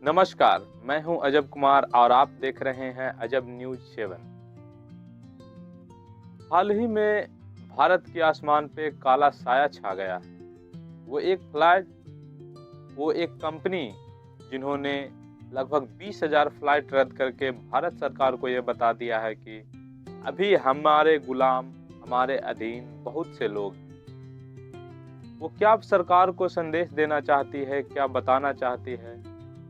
नमस्कार, मैं हूं अजब कुमार और आप देख रहे हैं अजब न्यूज 7। हाल ही में भारत के आसमान पे काला साया छा गया है। वो एक फ्लाइट वो एक कंपनी जिन्होंने लगभग 20,000 फ्लाइट रद्द करके भारत सरकार को ये बता दिया है कि अभी हमारे गुलाम, हमारे अधीन बहुत से लोग हैं। वो क्या सरकार को संदेश देना चाहती है, क्या बताना चाहती है,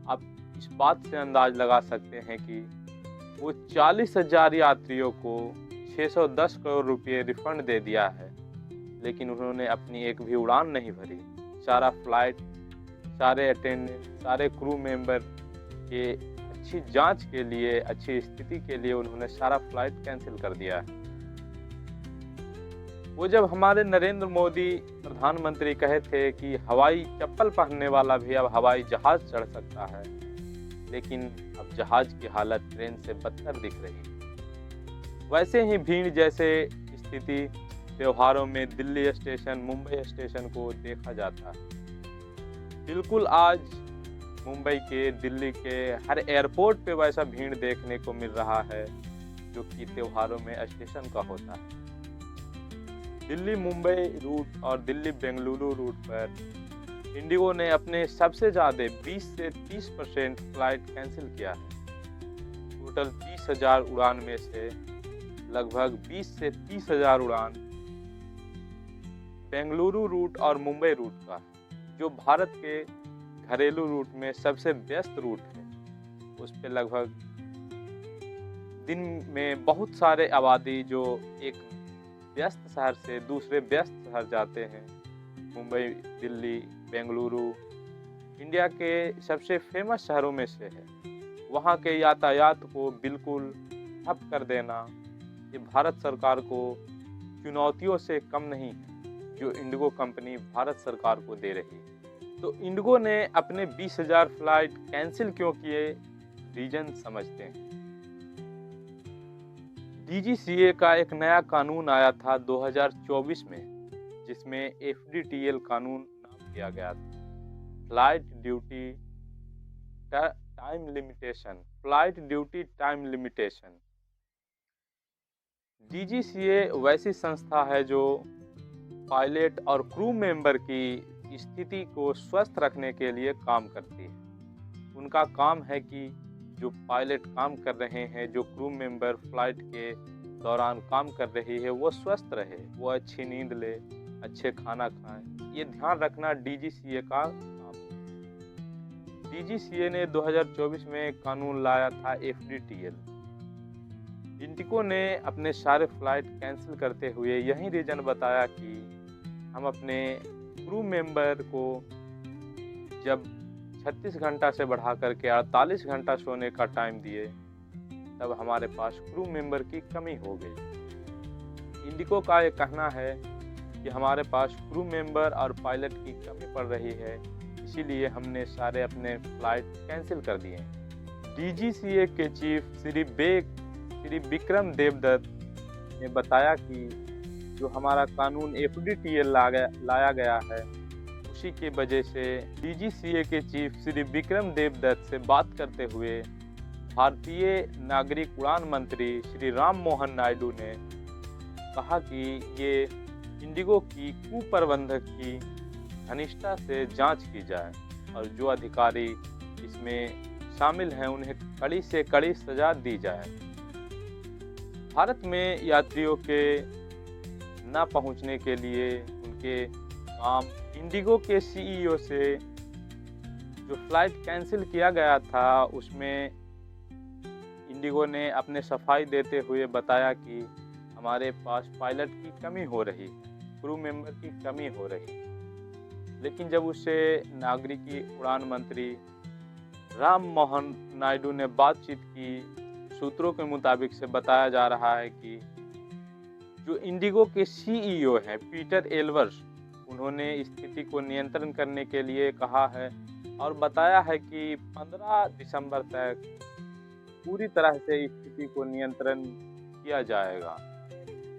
आप इस बात से अंदाज लगा सकते हैं कि वो 40,000 यात्रियों को 610 करोड़ रुपए रिफंड दे दिया है, लेकिन उन्होंने अपनी एक भी उड़ान नहीं भरी। सारा फ्लाइट, सारे अटेंडेंट, सारे क्रू मेंबर के अच्छी जांच के लिए, अच्छी स्थिति के लिए उन्होंने सारा फ्लाइट कैंसिल कर दिया है। वो जब हमारे नरेंद्र मोदी प्रधानमंत्री कहे थे कि हवाई चप्पल पहनने वाला भी अब हवाई जहाज चढ़ सकता है, लेकिन अब जहाज की हालत ट्रेन से बदतर दिख रही है। वैसे ही भीड़ जैसे स्थिति त्योहारों में दिल्ली स्टेशन, मुंबई स्टेशन को देखा जाता है। बिल्कुल आज मुंबई के, दिल्ली के हर एयरपोर्ट पे वैसा भीड़ देखने को मिल रहा है जो कि त्योहारों में स्टेशन का होता है। दिल्ली मुंबई रूट और दिल्ली बेंगलुरु रूट पर इंडिगो ने अपने सबसे ज़्यादा 20 से 30% फ्लाइट कैंसिल किया है। टोटल 30,000 उड़ान में से लगभग 20 से 30,000 उड़ान बेंगलुरु रूट और मुंबई रूट का, जो भारत के घरेलू रूट में सबसे व्यस्त रूट है। उस पे लगभग दिन में बहुत सारे आबादी जो एक व्यस्त शहर से दूसरे व्यस्त शहर जाते हैं। मुंबई, दिल्ली, बेंगलुरु इंडिया के सबसे फेमस शहरों में से है। वहाँ के यातायात को बिल्कुल ठप कर देना ये भारत सरकार को चुनौतियों से कम नहीं है जो इंडिगो कंपनी भारत सरकार को दे रही है। तो इंडिगो ने अपने 20,000 फ्लाइट कैंसिल क्यों किए, रीजन समझते हैं। डीजीसीए का एक नया कानून आया था 2024 में, जिसमें एफडीटीएल कानून नाम दिया गया था। Flight duty time limitation. Flight duty time limitation. DGCA वैसी संस्था है जो पायलट और क्रू मेंबर की स्थिति को स्वस्थ रखने के लिए काम करती है। उनका काम है कि जो पायलट काम कर रहे हैं, जो क्रू मेंबर फ्लाइट के दौरान काम कर रही है, वो स्वस्थ रहे, वो अच्छी नींद ले, अच्छे खाना खाएं। ये ध्यान रखना डीजीसीए का काम है। डीजीसीए ने 2024 में कानून लाया था एफडीटीएल। इंडिगो ने अपने सारे फ्लाइट कैंसिल करते हुए यही रीजन बताया कि हम अपने क्रू मेंबर को जब 36 घंटा से बढ़ा करके 48 घंटा सोने का टाइम दिए, तब हमारे पास क्रू मेंबर की कमी हो गई। इंडिगो का ये कहना है कि हमारे पास क्रू मेंबर और पायलट की कमी पड़ रही है, इसीलिए हमने सारे अपने फ्लाइट कैंसिल कर दिए। डीजीसीए के चीफ श्री विक्रम देवदत्त ने बताया कि जो हमारा कानून एफडीटीएल लाया गया है, उसी की वजह से डीजीसीए के चीफ श्री विक्रम देवदत्त से बात करते हुए भारतीय नागरिक उड़ान मंत्री श्री राम मोहन नायडू ने कहा कि ये इंडिगो की कुप्रबंधक की घनिष्ठता से जांच की जाए और जो अधिकारी इसमें शामिल हैं उन्हें कड़ी से कड़ी सजा दी जाए। भारत में यात्रियों के न पहुंचने के लिए उनके काम इंडिगो के सीईओ से जो फ्लाइट कैंसिल किया गया था, उसमें इंडिगो ने अपने सफाई देते हुए बताया कि हमारे पास पायलट की कमी हो रही, क्रू मेंबर की कमी हो रही। लेकिन जब उससे नागरिकी उड़ान मंत्री राम मोहन नायडू ने बातचीत की, सूत्रों के मुताबिक से बताया जा रहा है कि जो इंडिगो के सीईओ हैं पीटर एल्वर्स, उन्होंने स्थिति को नियंत्रण करने के लिए कहा है और बताया है कि 15 दिसंबर तक पूरी तरह से स्थिति को नियंत्रण किया जाएगा।